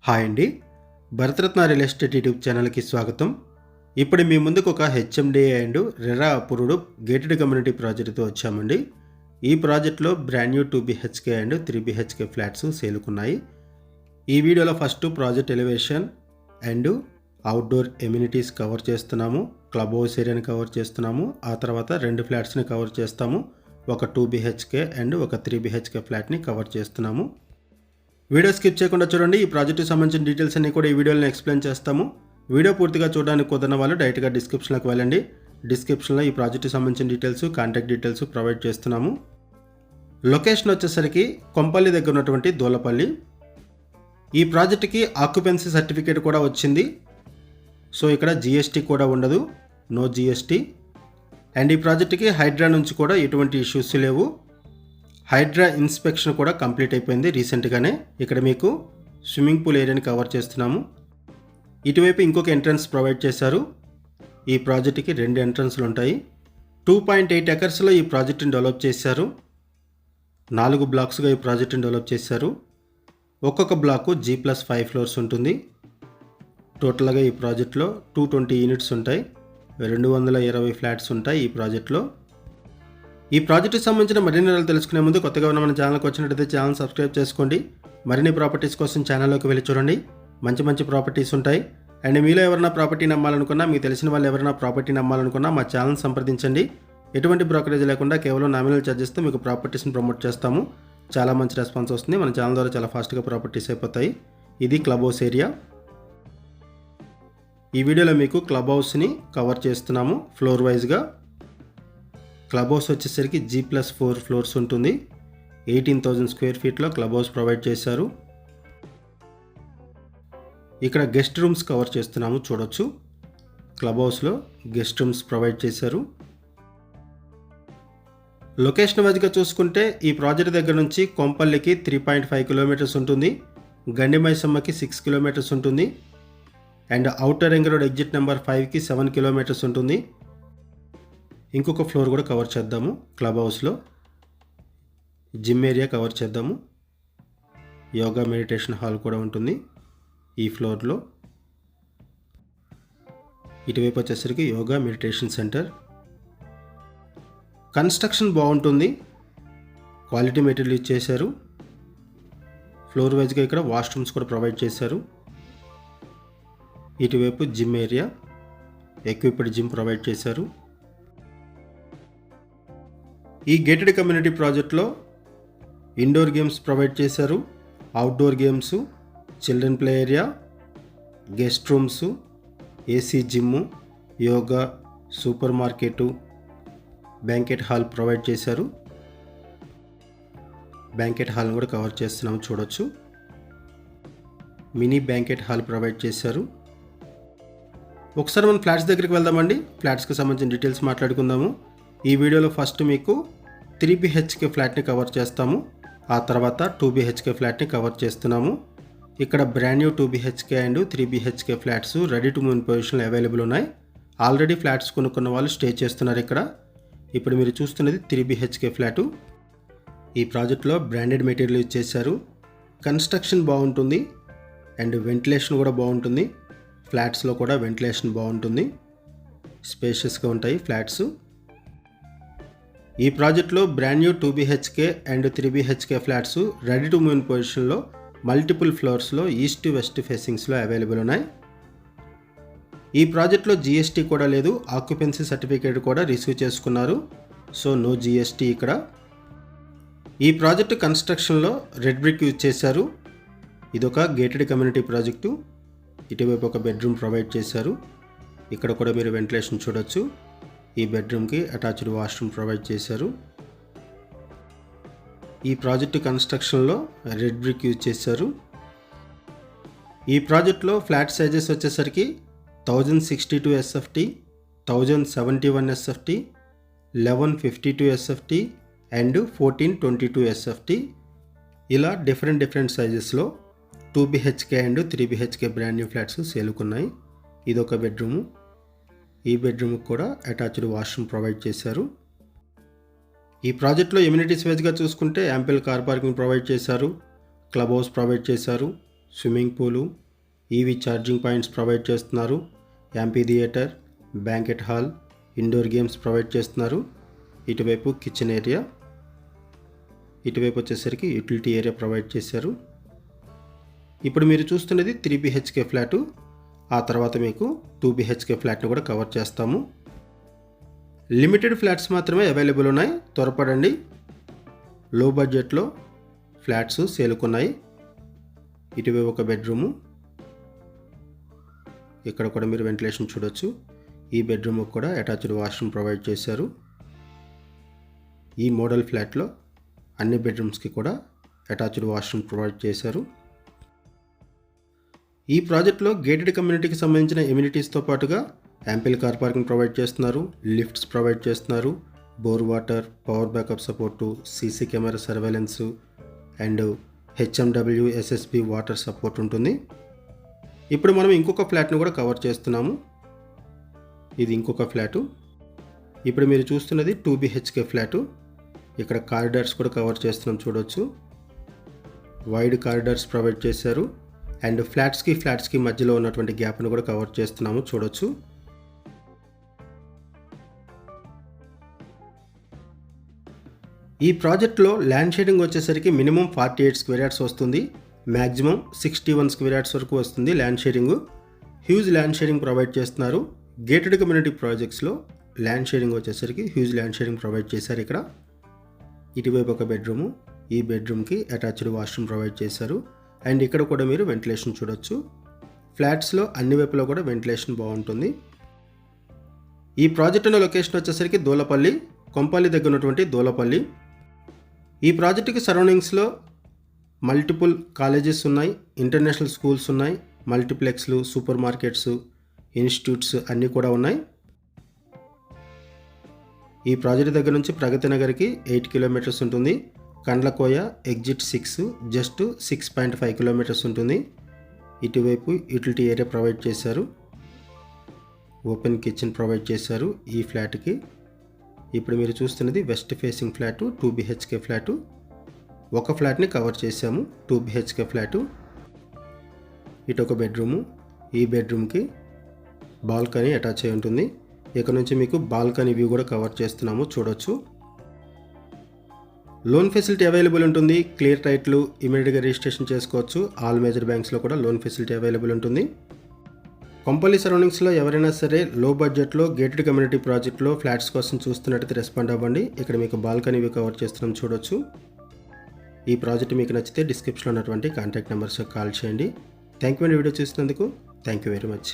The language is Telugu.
హాయ్ అండి, భరతరత్న రియల్ ఎస్టేట్ యూట్యూబ్ ఛానల్కి స్వాగతం. ఇప్పుడు మీ ముందుకు ఒక HMDA and RERA approved gated community ప్రాజెక్టుతో వచ్చామండి. ఈ ప్రాజెక్ట్లో brand new 2 BHK and 3 BHK flats సేలుకున్నాయి. ఈ వీడియోలో first project elevation and outdoor amenities cover చేస్తున్నాము, క్లబ్ హౌస్ ఏరియాని కవర్ చేస్తున్నాము, ఆ తర్వాత 2 ఫ్లాట్స్ని కవర్ చేస్తాము, ఒక 2 BHK అండ్ ఒక 3 BHK ఫ్లాట్ని కవర్ చేస్తున్నాము. వీడియో స్కిప్ చేయకుండా చూడండి. ఈ ప్రాజెక్టుకి సంబంధించిన డీటెయిల్స్ అన్ని కూడా ఈ వీడియోలో ఎక్స్ప్లెయిన్ చేస్తాము. వీడియో పూర్తిగా చూడడానికి కుదరని వాళ్ళు డైరెక్ట్గా డిస్క్రిప్షన్లోకి వెళ్ళండి. డిస్క్రిప్షన్లో ఈ ప్రాజెక్టుకి సంబంధించిన డీటెయిల్స్, కాంటాక్ట్ డీటెయిల్స్ ప్రొవైడ్ చేస్తున్నాము. లొకేషన్ వచ్చేసరికి కొంపల్లి దగ్గర ఉన్నటువంటి దూలపల్లి. ఈ ప్రాజెక్టుకి ఆక్యుపెన్సీ సర్టిఫికేట్ కూడా వచ్చింది. సో ఇక్కడ జిఎస్టీ కూడా ఉండదు, నో జిఎస్టీ. అండ్ ఈ ప్రాజెక్టుకి హైడ్రా నుంచి కూడా ఎటువంటి ఇష్యూస్ లేవు. హైడ్రా ఇన్స్పెక్షన్ కూడా కంప్లీట్ అయిపోయింది రీసెంట్గానే. ఇక్కడ మీకు స్విమ్మింగ్ పూల్ ఏరియాని కవర్ చేస్తున్నాము. ఇటువైపు ఇంకొక ఎంట్రన్స్ ప్రొవైడ్ చేశారు. ఈ ప్రాజెక్టుకి 2 ఎంట్రన్స్లు ఉంటాయి. 2.8 ఎకర్స్లో ఈ ప్రాజెక్టుని డెవలప్ చేశారు. 4 బ్లాక్స్గా ఈ ప్రాజెక్టుని డెవలప్ చేశారు. ఒక్కొక్క బ్లాకు G+5 ఫ్లోర్స్ ఉంటుంది. టోటల్గా ఈ ప్రాజెక్ట్లో 220 యూనిట్స్ ఉంటాయి. 220 ఫ్లాట్స్ ఉంటాయి ఈ ప్రాజెక్ట్లో. ఈ ప్రాజెక్టుకి సంబంధించిన మరిన్ని వివరాలు తెలుసుకునే ముందు కొత్తగా ఉన్న మన ఛానల్కి వచ్చినట్టయితే ఛానల్ సబ్స్క్రైబ్ చేసుకోండి. మరిన్ని ప్రాపర్టీస్ కోసం ఛానల్లోకి వెళ్ళి చూడండి. మంచి మంచి ప్రాపర్టీస్ ఉంటాయి. అండ్ మీలో ఎవరైనా ప్రాపర్టీ నమ్మాలనుకున్నా, మీకు తెలిసిన వాళ్ళు ఎవరైనా ప్రాపర్టీ నమ్మాలనుకున్నా మా ఛానల్ సంప్రదించండి. ఎటువంటి బ్రోకరేజ్ లేకుండా కేవలం నామినల్ ఛార్జెస్తో మీకు ప్రాపర్టీస్ని ప్రమోట్ చేస్తాము. చాలా మంచి రెస్పాన్స్ వస్తుంది. మన ఛానల్ ద్వారా చాలా ఫాస్ట్గా ప్రాపర్టీస్ అయిపోతాయి. ఇది క్లబ్ హౌస్ ఏరియా. ఈ వీడియోలో మీకు క్లబ్ హౌస్ని కవర్ చేస్తున్నాము ఫ్లోర్ వైజ్గా. క్లబ్ హౌస్ వచ్చేసరికి G+4 ఫ్లోర్స్ ఉంటుంది. 18,000 స్క్వేర్ ఫీట్లో క్లబ్ హౌస్ ప్రొవైడ్ చేశారు. ఇక్కడ గెస్ట్ రూమ్స్ కవర్ చేస్తున్నాము, చూడొచ్చు. క్లబ్ హౌస్లో గెస్ట్ రూమ్స్ ప్రొవైడ్ చేశారు. లొకేషన్ వైజ్గా చూసుకుంటే ఈ ప్రాజెక్ట్ దగ్గర నుంచి కొంపల్లికి 3.5 కిలోమీటర్స్ ఉంటుంది. గండిమైసమ్మకి 6 కిలోమీటర్స్ ఉంటుంది. And outer ring road exit number 5కి 7 కిలోమీటర్స్ ఉంటుంది. ఇంకొక ఫ్లోర్ కూడా కవర్ చేద్దాము. క్లబ్ హౌస్లో జిమ్ ఏరియా కవర్ చేద్దాము. యోగా మెడిటేషన్ హాల్ కూడా ఉంటుంది ఈ ఫ్లోర్లో. ఇటువైపు వచ్చేసరికి యోగా మెడిటేషన్ సెంటర్. కన్స్ట్రక్షన్ బాగుంటుంది, క్వాలిటీ మెటీరియల్ యూజ్ చేశారు. ఫ్లోర్ వైజ్గా ఇక్కడ వాష్రూమ్స్ కూడా ప్రొవైడ్ చేశారు. ఇటువైపు gym area, equipped gym provide చేశారు. ఈ గేటెడ్ కమ్యూనిటీ ప్రాజెక్ట్లో ఇండోర్ గేమ్స్ ప్రొవైడ్ చేశారు, outdoor games, children play area, guest rooms, AC gym, yoga, super market, banquet hall provide చేశారు. బ్యాంకెట్ హాల్ని కూడా కవర్ చేస్తున్నాము, చూడొచ్చు. మినీ బ్యాంకెట్ హాల్ ప్రొవైడ్ చేశారు. ఒకసారి మనం ఫ్లాట్స్ దగ్గరికి వెళ్దామండి. ఫ్లాట్స్కి సంబంధించిన డీటెయిల్స్ మాట్లాడుకుందాము. ఈ వీడియోలో ఫస్ట్ మీకు 3 BHK ఫ్లాట్ని కవర్ చేస్తాము, ఆ తర్వాత 2 BHK ఫ్లాట్ని కవర్ చేస్తున్నాము. ఇక్కడ brand new 2 BHK and 3 BHK flats ready to move in పొజిషన్లో అవైలబుల్ ఉన్నాయి. ఆల్రెడీ ఫ్లాట్స్ కొనుక్కున్న వాళ్ళు స్టే చేస్తున్నారు ఇక్కడ. ఇప్పుడు మీరు చూస్తున్నది 3 BHK ఫ్లాటు. ఈ ప్రాజెక్ట్లో బ్రాండెడ్ మెటీరియల్ యూజ్ చేశారు. కన్స్ట్రక్షన్ బాగుంటుంది అండ్ వెంటిలేషన్ కూడా బాగుంటుంది. ఫ్లాట్స్లో కూడా వెంటిలేషన్ బాగుంటుంది, స్పేషియస్గా ఉంటాయి ఫ్లాట్స్. ఈ ప్రాజెక్ట్లో brand new 2 BHK and 3 BHK flats ready to move in పొజిషన్లో మల్టిపుల్ ఫ్లోర్స్లో ఈస్ట్ వెస్ట్ ఫేసింగ్స్లో అవైలబుల్ ఉన్నాయి. ఈ ప్రాజెక్ట్లో జిఎస్టీ కూడా లేదు, ఆక్యుపెన్సీ సర్టిఫికేట్ కూడా రిసీవ్ చేసుకున్నారు. సో నో జిఎస్టీ ఇక్కడ. ఈ ప్రాజెక్టు కన్స్ట్రక్షన్లో రెడ్ బ్రిక్ యూజ్ చేశారు. ఇదొక గేటెడ్ కమ్యూనిటీ ప్రాజెక్టు. ఇటువైపు ఒక బెడ్రూమ్ ప్రొవైడ్ చేశారు. ఇక్కడ కూడా మీరు వెంటిలేషన్ చూడొచ్చు. ఈ బెడ్రూమ్కి అటాచ్డ్ వాష్రూమ్ ప్రొవైడ్ చేశారు. ఈ ప్రాజెక్టు కన్స్ట్రక్షన్లో రెడ్ బ్రిక్ యూజ్ చేశారు. ఈ ప్రాజెక్ట్లో ఫ్లాట్ సైజెస్ వచ్చేసరికి 1062 SFT, 1071 SFT, 1152 SFT and 1422 SFT. ఇలా డిఫరెంట్ సైజెస్లో 2 BHK and 3 BHK brand new flats సేలుకున్నాయి. ఇదొక బెడ్రూము. ఈ బెడ్రూమ్కి కూడా అటాచ్డ్ వాష్రూమ్ ప్రొవైడ్ చేశారు. ఈ ప్రాజెక్ట్లో ఎమ్యూనిటీస్ వైజ్గా చూసుకుంటే యాంపిల్ కార్ పార్కింగ్ ప్రొవైడ్ చేశారు, క్లబ్ హౌస్ ప్రొవైడ్ చేశారు, swimming pool, EV charging points provide చేస్తున్నారు. Amphitheatre, banquet hall, indoor games provide చేస్తున్నారు. ఇటువైపు కిచెన్ ఏరియా, ఇటువైపు వచ్చేసరికి యూటిలిటీ ఏరియా ప్రొవైడ్ చేశారు. ఇప్పుడు మీరు చూస్తున్నది 3 BHK ఫ్లాటు. ఆ తర్వాత మీకు 2 BHK ఫ్లాట్ని కూడా కవర్ చేస్తాము. లిమిటెడ్ ఫ్లాట్స్ మాత్రమే అవైలబుల్ ఉన్నాయి, త్వరపడండి. లో బడ్జెట్లో ఫ్లాట్స్ సేలుకున్నాయి. ఇటువైపు ఒక బెడ్రూము, ఇక్కడ కూడా మీరు వెంటిలేషన్ చూడొచ్చు. ఈ బెడ్రూమ్ కూడా అటాచ్డ్ వాష్రూమ్ ప్రొవైడ్ చేశారు. ఈ మోడల్ ఫ్లాట్లో అన్ని బెడ్రూమ్స్కి కూడా అటాచ్డ్ వాష్రూమ్ ప్రొవైడ్ చేశారు. ఈ ప్రాజెక్ట్లో గేటెడ్ కమ్యూనిటీకి సంబంధించిన ఎమ్యూనిటీస్తో పాటుగా యాంపిల్ కార్ పార్కింగ్ ప్రొవైడ్ చేస్తున్నారు, లిఫ్ట్స్ ప్రొవైడ్ చేస్తున్నారు, bore water, power backup support, CC camera surveillance and HMW SSB water support ఉంటుంది. ఇప్పుడు మనం ఇంకొక ఫ్లాట్ను కూడా కవర్ చేస్తున్నాము. ఇది ఇంకొక ఫ్లాటు. ఇప్పుడు మీరు చూస్తున్నది 2 BHK ఫ్లాటు. ఇక్కడ కారిడార్స్ కూడా కవర్ చేస్తున్నాం చూడొచ్చు. వైడ్ కారిడార్స్ ప్రొవైడ్ చేశారు అండ్ ఫ్లాట్స్కి మధ్యలో ఉన్నటువంటి గ్యాప్ను కూడా కవర్ చేస్తున్నాము చూడొచ్చు. ఈ ప్రాజెక్ట్లో ల్యాండ్ షేరింగ్ వచ్చేసరికి మినిమం 48 స్క్వేర్ యార్డ్స్ వస్తుంది, మ్యాక్సిమం 61 స్క్వేర్ యార్డ్స్ వరకు వస్తుంది land sharing. Huge land sharing provide చేస్తున్నారు. గేటెడ్ కమ్యూనిటీ ప్రాజెక్ట్స్లో ల్యాండ్ షేరింగ్ వచ్చేసరికి హ్యూజ్ ల్యాండ్ షేరింగ్ ప్రొవైడ్ చేశారు. ఇక్కడ ఇటువైపు ఒక బెడ్రూము, ఈ బెడ్రూమ్కి అటాచ్డ్ వాష్రూమ్ ప్రొవైడ్ చేశారు అండ్ ఇక్కడ కూడా మీరు వెంటిలేషన్ చూడొచ్చు. ఫ్లాట్స్లో అన్ని వైపులో కూడా వెంటిలేషన్ బాగుంటుంది. ఈ ప్రాజెక్ట్ ఉన్న లొకేషన్ వచ్చేసరికి దూలపల్లి, కొంపల్లి దగ్గర ఉన్నటువంటి దూలపల్లి. ఈ ప్రాజెక్టుకి సరౌండింగ్స్లో మల్టిపుల్ కాలేజెస్ ఉన్నాయి, ఇంటర్నేషనల్ స్కూల్స్ ఉన్నాయి, మల్టీప్లెక్స్లు, సూపర్ మార్కెట్స్, ఇన్స్టిట్యూట్స్ అన్నీ కూడా ఉన్నాయి. ఈ ప్రాజెక్ట్ దగ్గర నుంచి ప్రగతి నగర్కి 8 కిలోమీటర్స్ ఉంటుంది. కండ్లకోయ ఎగ్జిట్ 6 జస్ట్ 6.5 కిలోమీటర్స్ ఉంటుంది. ఇటువైపు యూటిలిటీ ఏరియా ప్రొవైడ్ చేశారు, ఓపెన్ కిచెన్ ప్రొవైడ్ చేశారు ఈ ఫ్లాట్కి. ఇప్పుడు మీరు చూస్తున్నది west facing flat, 2 BHK flat. ఒక ఫ్లాట్ని కవర్ చేశాము, 2 BHK ఫ్లాటు. ఇటు ఒక బెడ్రూము, ఈ బెడ్రూమ్కి బాల్కనీ అటాచ్ అయి ఉంటుంది. ఇక్కడ నుంచి మీకు బాల్కనీ వ్యూ కూడా కవర్ చేస్తున్నాము చూడొచ్చు. లోన్ ఫెసిలిటీ అవైలబుల్ ఉంటుంది. క్లియర్ టైట్లు ఇమీడియట్గా రిజిస్ట్రేషన్ చేసుకోవచ్చు. ఆల్ మేజర్ బ్యాంక్స్లో కూడా లోన్ ఫెసిలిటీ అవైలబుల్ ఉంటుంది. కొంపల్లి సరౌండింగ్స్లో ఎవరైనా సరే లో బడ్జెట్లో గేటెడ్ కమ్యూనిటీ ప్రాజెక్ట్లో ఫ్లాట్స్ కోసం చూస్తున్నట్టయితే రెస్పాండ్ అవ్వండి. ఇక్కడ మీకు బాల్కనీ వ్యూ కవర్ చేస్తున్నాం చూడొచ్చు. ఈ ప్రాజెక్ట్ మీకు నచ్చితే డిస్క్రిప్షన్లో ఉన్నటువంటి కాంటాక్ట్ నెంబర్స్కి కాల్ చేయండి. థ్యాంక్ యూ అండి వీడియో చూసినందుకు. Thank you very much.